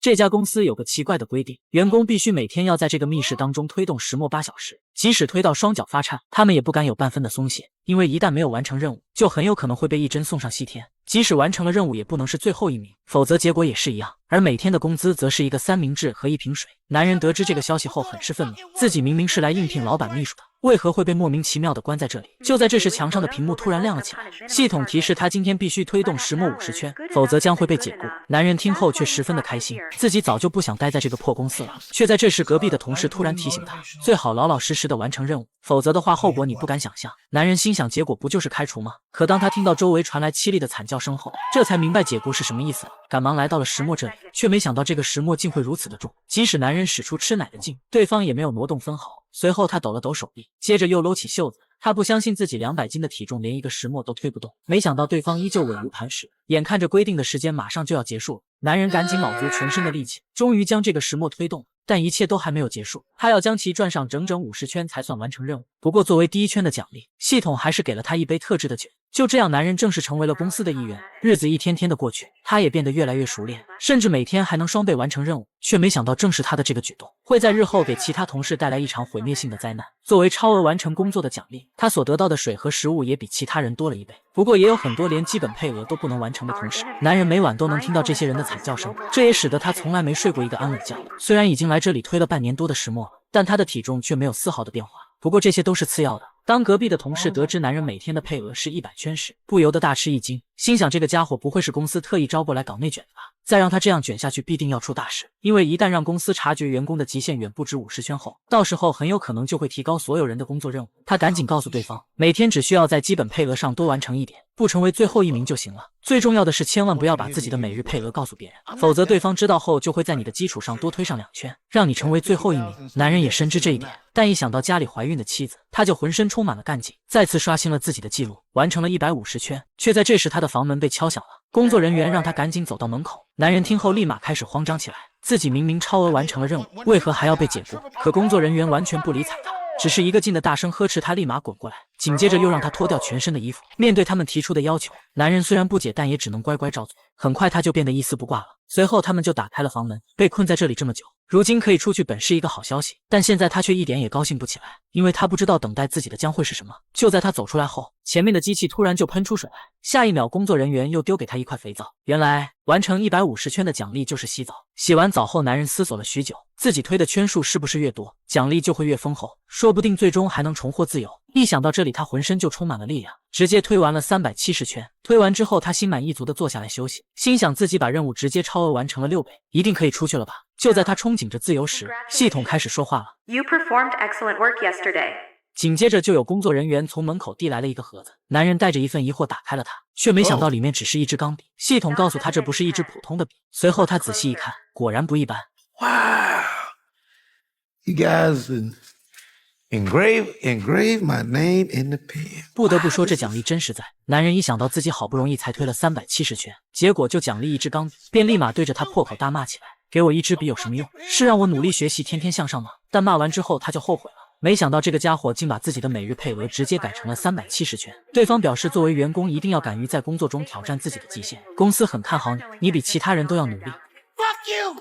这家公司有个奇怪的规定，员工必须每天要在这个密室当中推动石墨8小时，即使推到双脚发颤，他们也不敢有半分的松懈，因为一旦没有完成任务，就很有可能会被一针送上西天。即使完成了任务，也不能是最后一名，否则结果也是一样。而每天的工资则是一个三明治和一瓶水。男人得知这个消息后很是愤怒，自己明明是来应聘老板秘书的，为何会被莫名其妙的关在这里？就在这时，墙上的屏幕突然亮了起来，系统提示他今天必须推动石墨50圈，否则将会被解雇。男人听后却十分的开心，自己早就不想待在这个破公司了。却在这时，隔壁的同事突然提醒他，最好老老实实的完成任务，否则的话后果你不敢想象。男人心想，结果不就是开除吗？可当他听到周围传来凄厉的惨叫声后，这才明白解雇是什么意思了，赶忙来到了石墨这里，却没想到这个石墨竟会如此的重。即使男人使出吃奶的劲，对方也没有挪动分毫。随后他抖了抖手臂，接着又搂起袖子，他不相信自己200斤的体重连一个石墨都推不动，没想到对方依旧稳如磐石。眼看着规定的时间马上就要结束了，男人赶紧卯足全身的力气，终于将这个石墨推动了。但一切都还没有结束，他要将其转上整整50圈才算完成任务。不过作为第1圈的奖励，系统还是给了他一杯特制的酒。就这样，男人正式成为了公司的一员。日子一天天的过去，他也变得越来越熟练，甚至每天还能双倍完成任务。却没想到，正是他的这个举动，会在日后给其他同事带来一场毁灭性的灾难。作为超额完成工作的奖励，他所得到的水和食物也比其他人多了1倍。不过也有很多连基本配额都不能完成的同事，男人每晚都能听到这些人的惨叫声，这也使得他从来没睡过一个安稳觉。虽然已经来这里推了半年多的石墨了，但他的体重却没有丝毫的变化。不过这些都是次要的。当隔壁的同事得知男人每天的配额是100圈时，不由得大吃一惊，心想这个家伙不会是公司特意招过来搞内卷的吧？再让他这样卷下去，必定要出大事。因为一旦让公司察觉员工的极限远不止50圈后，到时候很有可能就会提高所有人的工作任务。他赶紧告诉对方，每天只需要在基本配额上多完成一点，不成为最后1名就行了。最重要的是，千万不要把自己的每日配额告诉别人，否则对方知道后就会在你的基础上多推上2圈，让你成为最后1名。男人也深知这一点，但一想到家里怀孕的妻子，他就浑身充满了干劲，再次刷新了自己的记录，完成了150圈。却在这时，他的房门被敲响了，工作人员让他赶紧走到门口。男人听后立马开始慌张起来，自己明明超额完成了任务，为何还要被解雇？可工作人员完全不理睬他，只是一个劲的大声呵斥他立马滚过来，紧接着又让他脱掉全身的衣服。面对他们提出的要求，男人虽然不解，但也只能乖乖照做。很快他就变得一丝不挂了。随后他们就打开了房门，被困在这里这么久，如今可以出去本是一个好消息，但现在他却一点也高兴不起来，因为他不知道等待自己的将会是什么。就在他走出来后，前面的机器突然就喷出水来，下一秒工作人员又丢给他一块肥皂。原来完成150圈的奖励就是洗澡。洗完澡后，男人思索了许久，自己推的圈数是不是越多，奖励就会越丰厚，说不定最终还能重获自由。一想到这里，他浑身就充满了力量，直接推完了370圈。推完之后，他心满意足地坐下来休息，心想自己把任务直接超额完成了6倍，一定可以出去了吧。就在他憧憬着自由时，系统开始说话了。 You performed excellent work yesterday. 紧接着就有工作人员从门口递来了一个盒子，男人带着一份疑惑打开了它，却没想到里面只是一支钢笔。系统告诉他这不是一支普通的笔，随后他仔细一看，果然不一般。Wow, you guys engrave my name in the pen. 不得不说，这奖励真实在。男人一想到自己好不容易才推了370圈，结果就奖励一支钢笔，便立马对着他破口大骂起来：给我一支笔有什么用？是让我努力学习天天向上吗？但骂完之后他就后悔了，没想到这个家伙竟把自己的每日配额直接改成了370圈。对方表示，作为员工一定要敢于在工作中挑战自己的极限，公司很看好你，你比其他人都要努力。 Fuck you!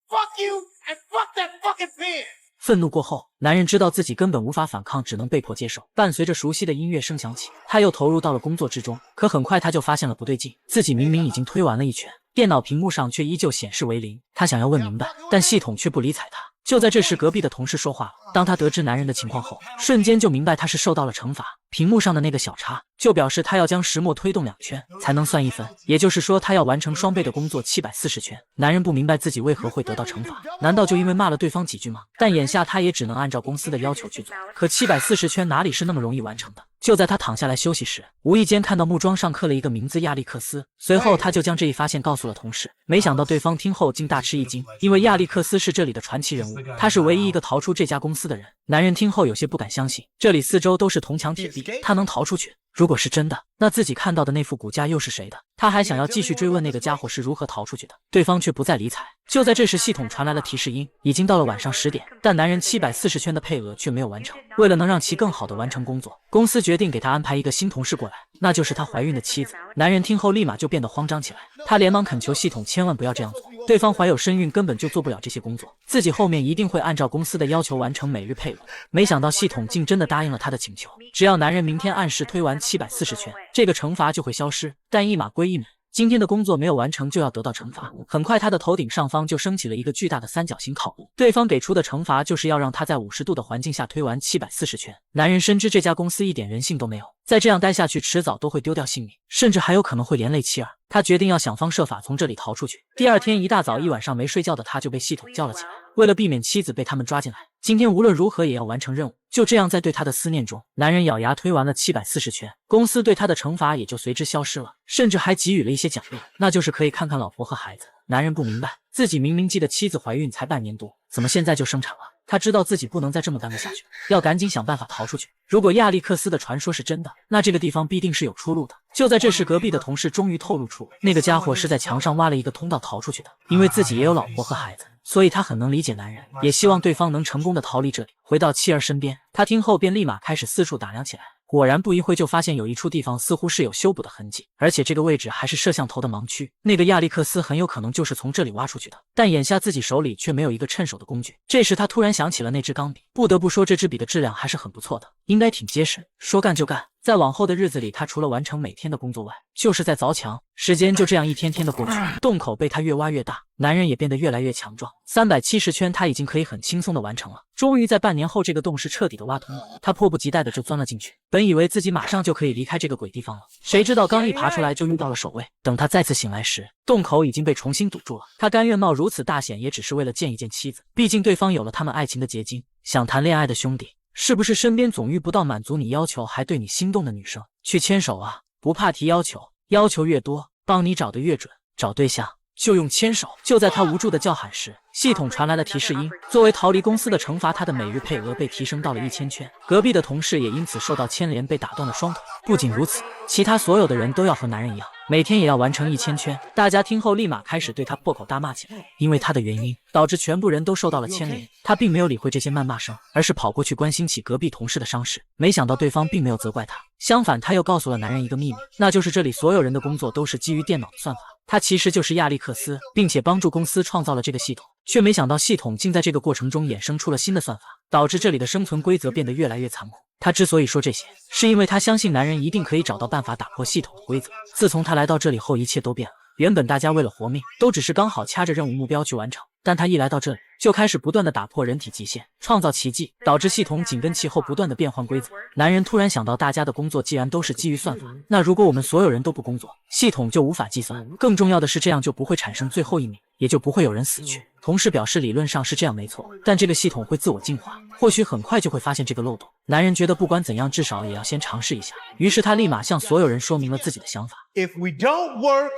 Fuck you and fuck that fucking pen! 愤怒过后，男人知道自己根本无法反抗，只能被迫接受。伴随着熟悉的音乐声响起，他又投入到了工作之中。可很快他就发现了不对劲，自己明明已经推完了1圈，电脑屏幕上却依旧显示为0。他想要问明白，但系统却不理睬他。就在这时，隔壁的同事说话了。当他得知男人的情况后，瞬间就明白他是受到了惩罚。屏幕上的那个小叉就表示他要将石墨推动2圈才能算1分，也就是说他要完成双倍的工作740圈。男人不明白自己为何会得到惩罚，难道就因为骂了对方几句吗？但眼下他也只能按照公司的要求去做。可740圈哪里是那么容易完成的？就在他躺下来休息时，无意间看到木桩上刻了一个名字亚历克斯，随后他就将这一发现告诉了同事。没想到对方听后竟大吃一惊，因为亚历克斯是这里的传奇人物，他是唯一一个逃出这家公司的人。男人听后有些不敢相信，这里四周都是铜墙铁壁，他能逃出去，如果是真的，那自己看到的那副骨架又是谁的？他还想要继续追问那个家伙是如何逃出去的，对方却不再理睬。就在这时，系统传来了提示音，已经到了晚上10点，但男人740圈的配额却没有完成。为了能让其更好的完成工作，公司决定给他安排一个新同事过来，那就是他怀孕的妻子。男人听后立马就变得慌张起来，他连忙恳求系统千万不要这样做，对方怀有身孕，根本就做不了这些工作，自己后面一定会按照公司的要求完成每日配额。没想到系统竟真的答应了他的请求，只要男人明天按时推完740圈，这个惩罚就会消失。但一码归一码，今天的工作没有完成就要得到惩罚。很快他的头顶上方就升起了一个巨大的三角形烤炉，对方给出的惩罚就是要让他在50度的环境下推完740圈。男人深知这家公司一点人性都没有，再这样待下去迟早都会丢掉性命，甚至还有可能会连累妻儿。他决定要想方设法从这里逃出去。第二天一大早，一晚上没睡觉的他就被系统叫了起来，为了避免妻子被他们抓进来，今天无论如何也要完成任务。就这样，在对他的思念中，男人咬牙推完了740圈，公司对他的惩罚也就随之消失了，甚至还给予了一些奖励，那就是可以看看老婆和孩子。男人不明白，自己明明记得妻子怀孕才半年多，怎么现在就生产了？他知道自己不能再这么耽搁下去，要赶紧想办法逃出去。如果亚历克斯的传说是真的，那这个地方必定是有出路的。就在这时，隔壁的同事终于透露出，那个家伙是在墙上挖了一个通道逃出去的。因为自己也有老婆和孩子，所以他很能理解男人，也希望对方能成功的逃离这里，回到妻儿身边。他听后便立马开始四处打量起来。果然不一会就发现有一处地方似乎是有修补的痕迹，而且这个位置还是摄像头的盲区，那个亚历克斯很有可能就是从这里挖出去的。但眼下自己手里却没有一个趁手的工具。这时他突然想起了那支钢笔，不得不说这支笔的质量还是很不错的，应该挺结实。说干就干，在往后的日子里，他除了完成每天的工作外，就是在凿墙。时间就这样一天天的过去，洞口被他越挖越大，男人也变得越来越强壮。370圈他已经可以很轻松的完成了。终于在半年后，这个洞是彻底的挖通了，他迫不及待的就钻了进去。本以为自己马上就可以离开这个鬼地方了，谁知道刚一爬出来就遇到了守卫。等他再次醒来时，洞口已经被重新堵住了。他甘愿冒如此大险，也只是为了见一见妻子，毕竟对方有了他们爱情的结晶。想谈恋爱的兄弟，是不是身边总遇不到满足你要求还对你心动的女生？去牵手啊，不怕提要求，要求越多，帮你找得越准。找对象就用牵手。就在他无助的叫喊时，系统传来了提示音，作为逃离公司的惩罚，他的每日配额被提升到了1000圈。隔壁的同事也因此受到牵连，被打断了双腿。不仅如此，其他所有的人都要和男人一样，每天也要完成1000圈。大家听后立马开始对他破口大骂起来，因为他的原因导致全部人都受到了牵连。他并没有理会这些谩骂声，而是跑过去关心起隔壁同事的伤势。没想到对方并没有责怪他，相反他又告诉了男人一个秘密，那就是这里所有人的工作都是基于电脑的算法。他其实就是亚历克斯，并且帮助公司创造了这个系统，却没想到系统竟在这个过程中衍生出了新的算法，导致这里的生存规则变得越来越残酷。他之所以说这些，是因为他相信男人一定可以找到办法打破系统的规则。自从他来到这里后，一切都变了。原本大家为了活命，都只是刚好掐着任务目标去完成，但他一来到这里，就开始不断的打破人体极限，创造奇迹，导致系统紧跟其后不断的变换规则。男人突然想到，大家的工作既然都是基于算法，那如果我们所有人都不工作，系统就无法计算。更重要的是，这样就不会产生最后一名，也就不会有人死去。同事表示理论上是这样没错，但这个系统会自我进化，或许很快就会发现这个漏洞。男人觉得不管怎样，至少也要先尝试一下，于是他立马向所有人说明了自己的想法。 If we don't work,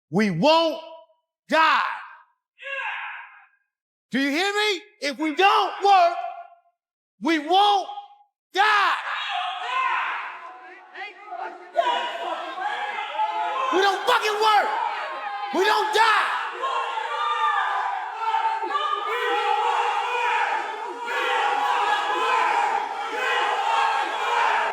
we won't die. Do you hear me? If we don't work, we won't die. We don't fucking work. We don't die.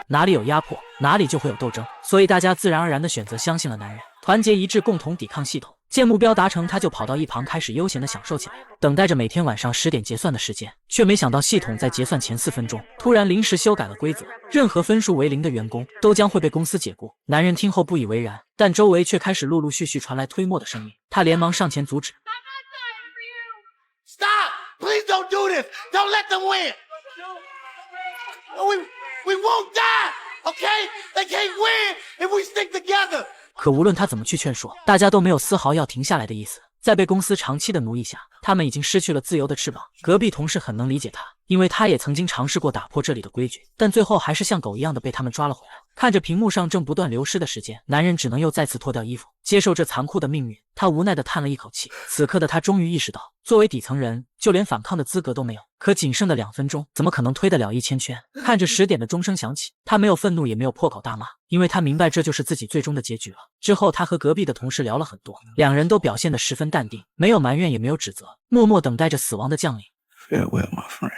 哪里有压迫，哪里就会有斗争，所以大家自然而然地选择相信了男人，团结一致，共同抵抗系统。见目标达成，他就跑到一旁开始悠闲地享受起来，等待着每天晚上10点结算的时间。却没想到系统在结算前4分钟突然临时修改了规则，任何分数为0的员工都将会被公司解雇。男人听后不以为然，但周围却开始陆陆续续传来推磨的声音，他连忙上前阻止。Stop! Please don't do this. Don't let them win. We won't die. Okay? They can't win if we stick together. 可无论他怎么去劝说，大家都没有丝毫要停下来的意思。在被公司长期的奴役下，他们已经失去了自由的翅膀。隔壁同事很能理解他，因为他也曾经尝试过打破这里的规矩，但最后还是像狗一样的被他们抓了回来。看着屏幕上正不断流失的时间，男人只能又再次脱掉衣服，接受这残酷的命运。他无奈地叹了一口气。此刻的他终于意识到，作为底层人，就连反抗的资格都没有。可仅剩的2分钟，怎么可能推得了1000圈？看着10点的钟声响起，他没有愤怒，也没有破口大骂，因为他明白这就是自己最终的结局了。之后，他和隔壁的同事聊了很多，2人都表现得十分淡定，没有埋怨，也没有指责，默默等待着死亡的降临。Farewell, my friend.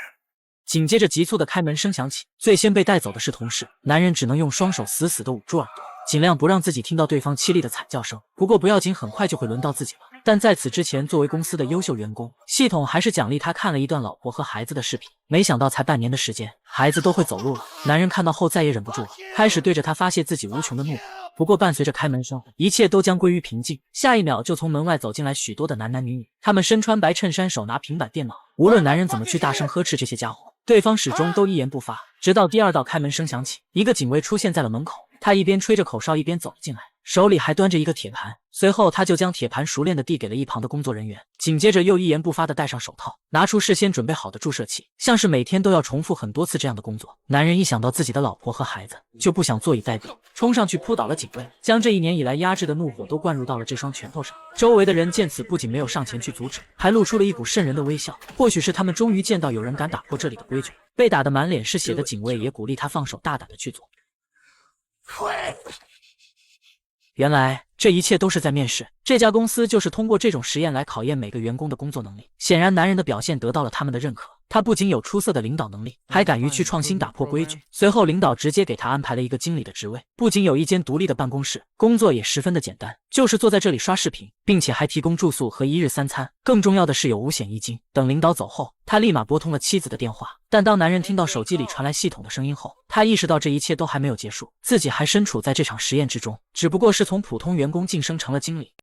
紧接着急促的开门声响起，最先被带走的是同事，男人只能用双手死死地捂住耳朵，尽量不让自己听到对方凄厉的惨叫声。不过不要紧，很快就会轮到自己了。但在此之前，作为公司的优秀员工，系统还是奖励他看了一段老婆和孩子的视频。没想到才半年的时间，孩子都会走路了。男人看到后再也忍不住了，开始对着他发泄自己无穷的怒火。不过伴随着开门声，一切都将归于平静。下一秒就从门外走进来许多的男男女女，他们身穿白衬衫，手拿平板电脑。无论男人怎么去大声呵斥这些家伙，对方始终都一言不发。直到第2道开门声响起，一个警卫出现在了门口，他一边吹着口哨一边走了进来，手里还端着一个铁盘。随后他就将铁盘熟练地递给了一旁的工作人员，紧接着又一言不发地戴上手套，拿出事先准备好的注射器，像是每天都要重复很多次这样的工作。男人一想到自己的老婆和孩子，就不想坐以待毙，冲上去扑倒了警卫，将这1年以来压制的怒火都灌入到了这双拳头上。周围的人见此，不仅没有上前去阻止，还露出了一股瘆人的微笑。或许是他们终于见到有人敢打破这里的规矩。被打得满脸是血的警卫也鼓励他放手，大胆地去做。原来这一切都是在面试，这家公司就是通过这种实验来考验每个员工的工作能力。显然男人的表现得到了他们的认可，他不仅有出色的领导能力，还敢于去创新打破规矩。随后领导直接给他安排了一个经理的职位，不仅有一间独立的办公室，工作也十分的简单，就是坐在这里刷视频，并且还提供住宿和1日3餐。更重要的是有五险一金。等领导走后，他立马拨通了妻子的电话，但当男人听到手机里传来系统的声音后，他意识到这一切都还没有结束，自己还身处在这场实验之中，只不过是从普通员工晋升成了经理。